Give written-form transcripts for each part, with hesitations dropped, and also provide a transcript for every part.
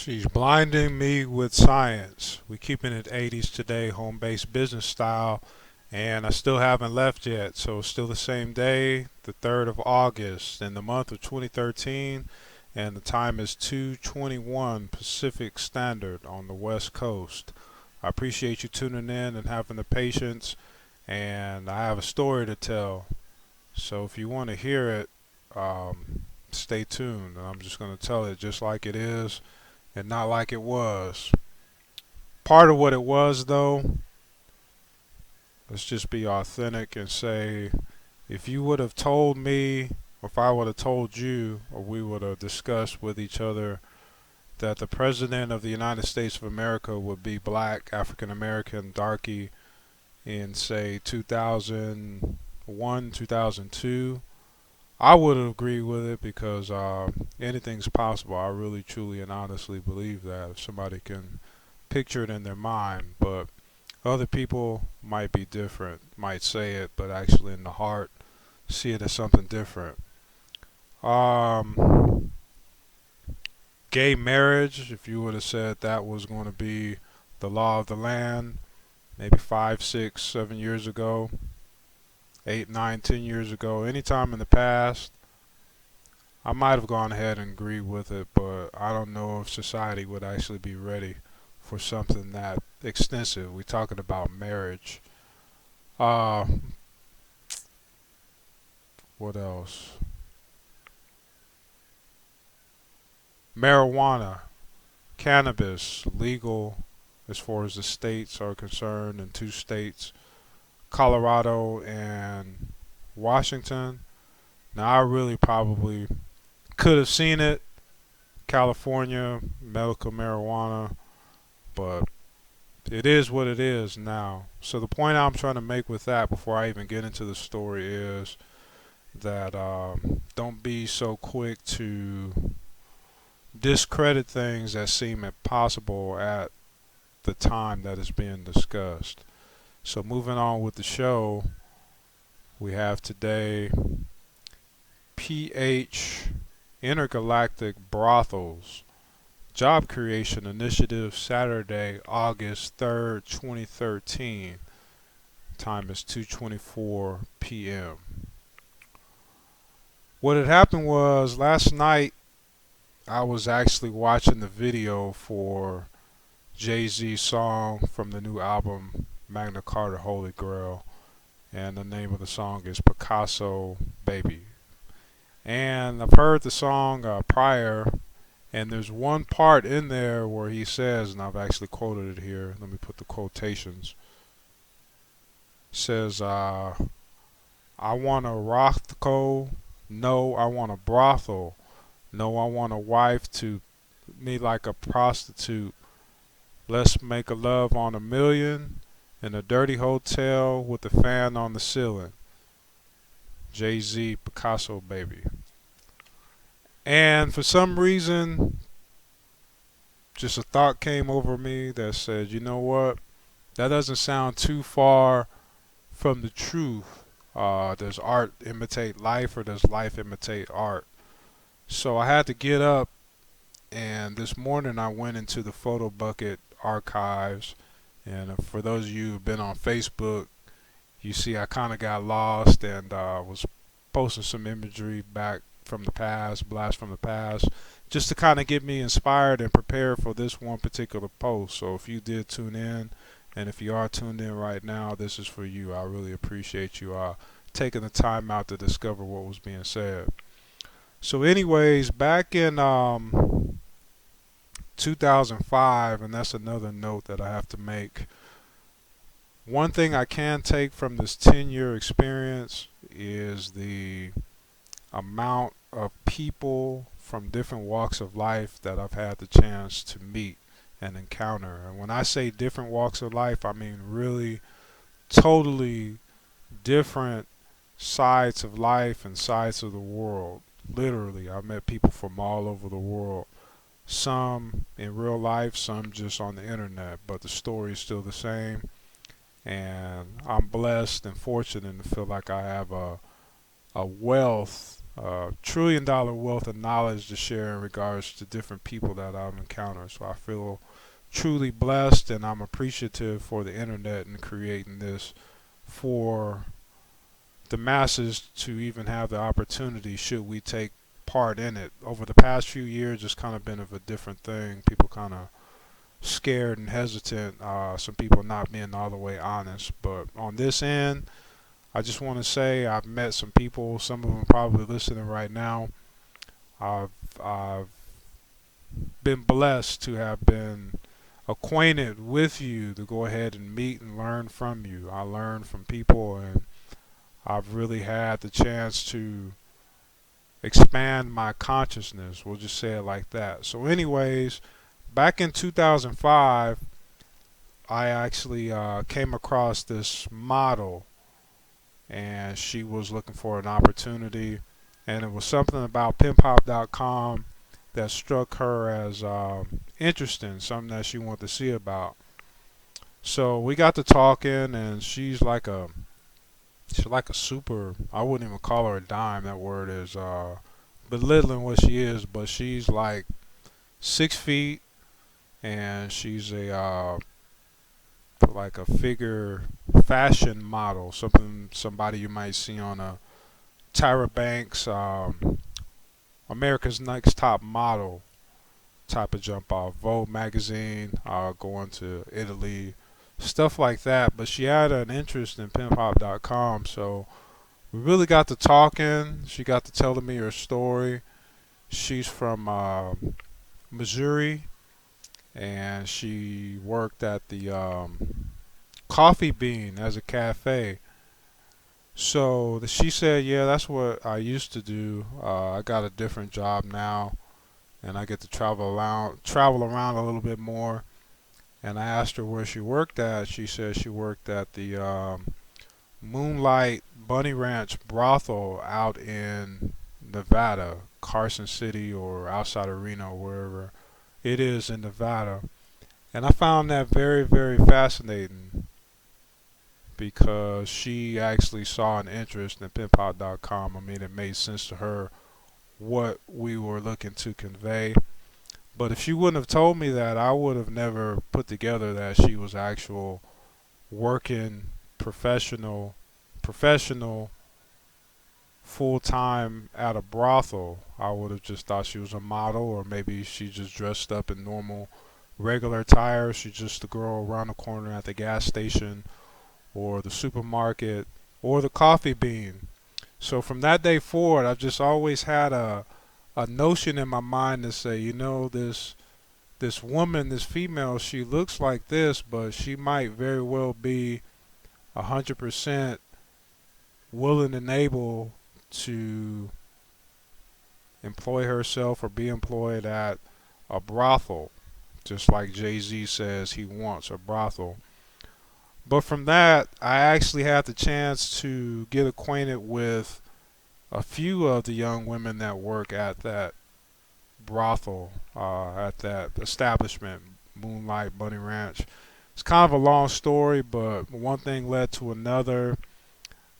She's blinding me with science. We keeping it 80s today, home-based business style, and I still haven't left yet. So it's still the same day, the 3rd of August in the month of 2013, and the time is 2:21 Pacific Standard on the West Coast. I appreciate you tuning in and having the patience, and I have a story to tell. So if you want to hear it, stay tuned. I'm just going to tell it just like it is and not like it was. Part of what it was, though, let's just be authentic and say if you would have told me, or if I would have told you, or we would have discussed with each other that the President of the United States of America would be black, African American, darky in, say, 2001, 2002, I would agree with it because anything's possible. I really, truly, and honestly believe that if somebody can picture it in their mind, but other people might be different, might say it, but actually in the heart see it as something different. Um, Gay marriage, if you would have said that was going to be the law of the land, maybe 5, 6, 7 years ago, 8, 9, 10 years ago, anytime in the past, I might have gone ahead and agreed with it, but I don't know if society would actually be ready for something that extensive. We're talking about marriage. Uh, what else? Marijuana, cannabis, legal as far as the states are concerned in two states, Colorado and Washington. Now, I really probably could have seen it, California, medical marijuana, but it is what it is now. So the point I'm trying to make with that before I even get into the story is that don't be so quick to discredit things that seem impossible at the time that is being discussed. So moving on with the show, we have today PH Intergalactic Brothels Job Creation Initiative, Saturday, August 3rd, 2013. Time is 2:24 p.m. What had happened was last night I was actually watching the video for Jay-Z's song from the new album Magna Carta Holy Grail, and the name of the song is Picasso Baby. And I've heard the song prior, and there's one part in there where he says, and I've actually quoted it here. Let me put the quotations. Says, "I want a Rothko. No, I want a brothel. No, I want a wife to me like a prostitute. Let's make a love on a million in a dirty hotel with a fan on the ceiling. Jay-Z, Picasso Baby." And for some reason, just a thought came over me that said, you know what? That doesn't sound too far from the truth. Does art imitate life or does life imitate art? So I had to get up, and this morning I went into the photo bucket archives. And for those of you who've been on Facebook, you see I kind of got lost and was posting some imagery back from the past, blast from the past, just to kind of get me inspired and prepared for this one particular post. So if you did tune in, and if you are tuned in right now, this is for you. I really appreciate you taking the time out to discover what was being said. So anyways, back in 2005, and that's another note that I have to make, one thing I can take from this 10-year experience is the amount of people from different walks of life that I've had the chance to meet and encounter. And when I say different walks of life, I mean really totally different sides of life and sides of the world. Literally, I've met people from all over the world. Some in real life, some just on the internet, but the story is still the same. And I'm blessed and fortunate to feel like I have a wealth $1 trillion wealth of knowledge to share in regards to different people that I've encountered. So I feel truly blessed, and I'm appreciative for the internet and creating this for the masses to even have the opportunity should we take part in it. Over the past few years, it's kind of been of a different thing. People kind of scared and hesitant. Some people not being all the way honest. But on this end, I just want to say I've met some people. Some of them probably listening right now. I've, I've been blessed to have been acquainted with you to go ahead and meet and learn from you. I learn from people, and I've really had the chance to expand my consciousness. We'll just say it like that. So, anyways, back in 2005, I actually came across this model, and she was looking for an opportunity, and it was something about pimpop.com that struck her as interesting, something that she wanted to see about. So we got to talking, and she's like a super. I wouldn't even call her a dime. That word is belittling what she is, but she's like 6 feet, and she's a like a figure fashion model, somebody you might see on a Tyra Banks, America's Next Top Model type of jump off, Vogue magazine, going to Italy, stuff like that. But she had an interest in pimpop.com, so we really got to talking. She got to telling me her story. She's from Missouri, and she worked at the Coffee Bean as a cafe. So she said, "Yeah, that's what I used to do. I got a different job now, and I get to travel around a little bit more." And I asked her where she worked at. She said she worked at the Moonlight Bunny Ranch brothel out in Nevada, Carson City, or outside of Reno, wherever it is in Nevada. And I found that very, very fascinating because she actually saw an interest in pimpot.com. I mean, it made sense to her what we were looking to convey. But if she wouldn't have told me that, I would have never put together that she was actual working professional full time at a brothel. I would have just thought she was a model, or maybe she just dressed up in normal regular attire. She's just the girl around the corner at the gas station or the supermarket or the coffee bean. So from that day forward, I've just always had a notion in my mind to say, this woman, this female, she looks like this, but she might very well be 100% willing and able to employ herself or be employed at a brothel, just like Jay-Z says he wants a brothel. But from that, I actually had the chance to get acquainted with a few of the young women that work at that brothel, at that establishment, Moonlight Bunny Ranch. It's kind of a long story, but one thing led to another,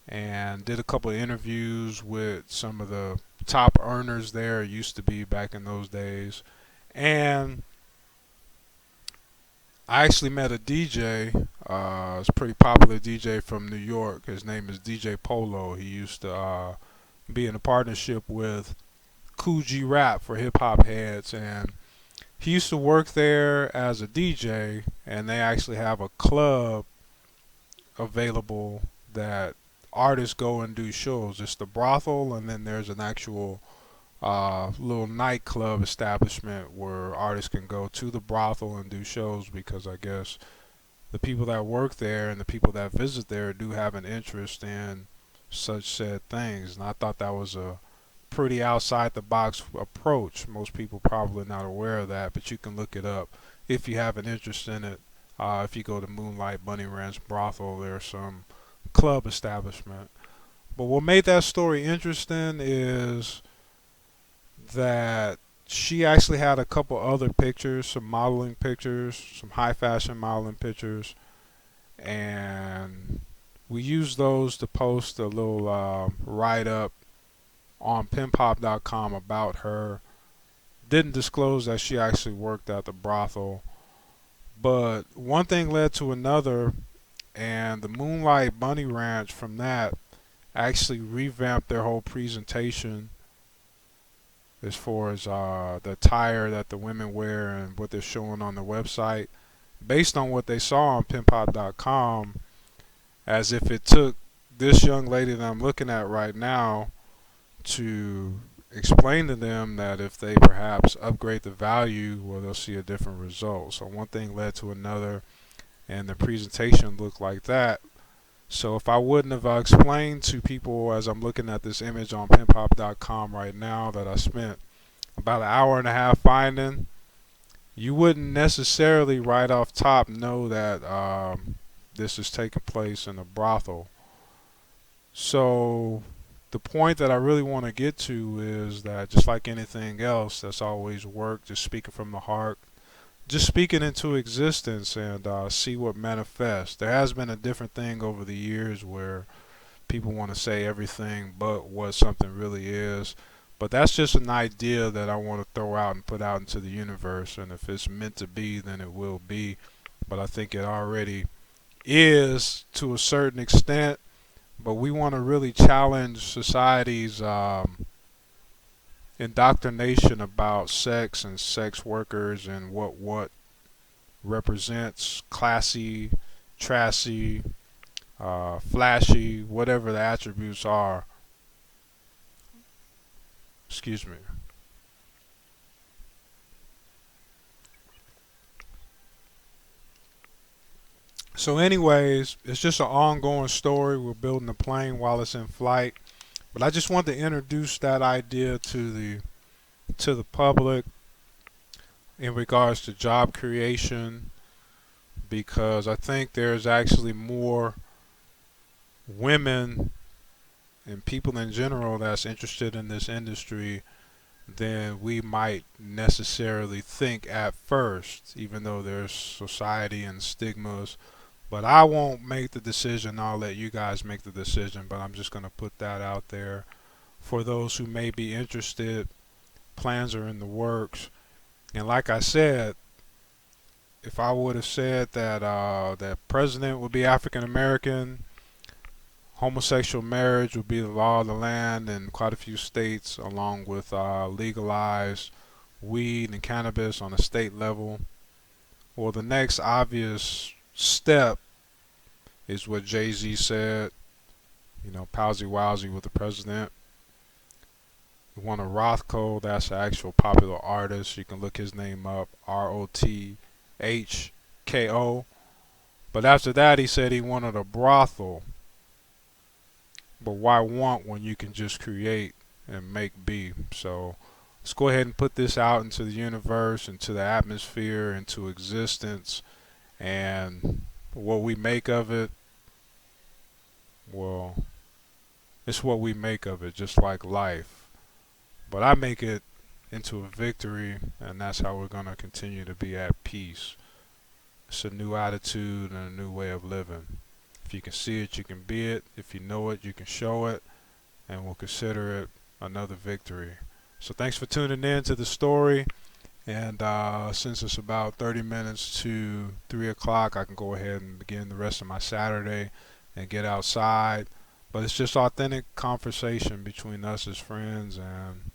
and did a couple of interviews with some of the top earners there. It used to be back in those days. And I actually met a DJ. It's a pretty popular DJ from New York. His name is DJ Polo. He used to be in a partnership with Cool G Rap for hip hop heads, and he used to work there as a DJ. And they actually have a club available that artists go and do shows. It's the brothel, and then there's an actual little nightclub establishment where artists can go to the brothel and do shows, because I guess the people that work there and the people that visit there do have an interest in such said things. And I thought that was a pretty outside the box approach. Most people probably not aware of that, but you can look it up if you have an interest in it. If you go to Moonlight Bunny Ranch Brothel, there's some club establishment. But what made that story interesting is that she actually had a couple other pictures, some modeling pictures, some high fashion modeling pictures, and we used those to post a little write up on penpop.com about her. Didn't disclose that she actually worked at the brothel. But one thing led to another, and the Moonlight Bunny Ranch from that actually revamped their whole presentation as far as the attire that the women wear and what they're showing on the website based on what they saw on penpop.com, as if it took this young lady that I'm looking at right now to explain to them that if they perhaps upgrade the value, well, they'll see a different result. So one thing led to another, and the presentation looked like that. So if I wouldn't have explained to people as I'm looking at this image on penpop.com right now that I spent about an hour and a half finding, you wouldn't necessarily right off top know that this is taking place in a brothel. So the point that I really want to get to is that just like anything else, that's always work, just speaking from the heart, just speaking into existence and see what manifests. There has been a different thing over the years where people want to say everything but what something really is. But that's just an idea that I want to throw out and put out into the universe. And if it's meant to be, then it will be. But I think it already is to a certain extent. But we want to really challenge society's indoctrination about sex and sex workers and what represents classy, trashy, flashy, whatever the attributes are. Excuse me. So, anyways, it's just an ongoing story. We're building a plane while it's in flight. But I just want to introduce that idea to the public in regards to job creation, because I think there's actually more women and people in general that's interested in this industry than we might necessarily think at first, even though there's society and stigmas. But I won't make the decision. I'll let you guys make the decision. But I'm just going to put that out there for those who may be interested. Plans are in the works. And like I said, if I would have said that that president would be African American, homosexual marriage would be the law of the land in quite a few states, along with legalized weed and cannabis on a state level. Well, the next obvious step is what Jay-Z said, you know, palsy wowsy with the president. You want a Rothko, that's an actual popular artist. You can look his name up, Rothko. But after that, he said he wanted a brothel. But why want when you can just create and make be? So let's go ahead and put this out into the universe, into the atmosphere, into existence. And what we make of it, well, it's what we make of it, just like life. But I make it into a victory, and that's how we're going to continue to be at peace. It's a new attitude and a new way of living. If you can see it, you can be it. If you know it, you can show it, and we'll consider it another victory. So thanks for tuning in to the story. And since it's about 30 minutes to 3 o'clock, I can go ahead and begin the rest of my Saturday and get outside. But it's just authentic conversation between us as friends, and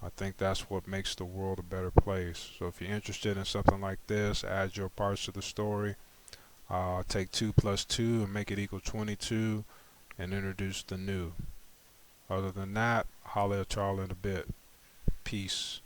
I think that's what makes the world a better place. So if you're interested in something like this, add your parts to the story. Take 2 plus 2 and make it equal 22 and introduce the new. Other than that, holler at y'all in a bit. Peace.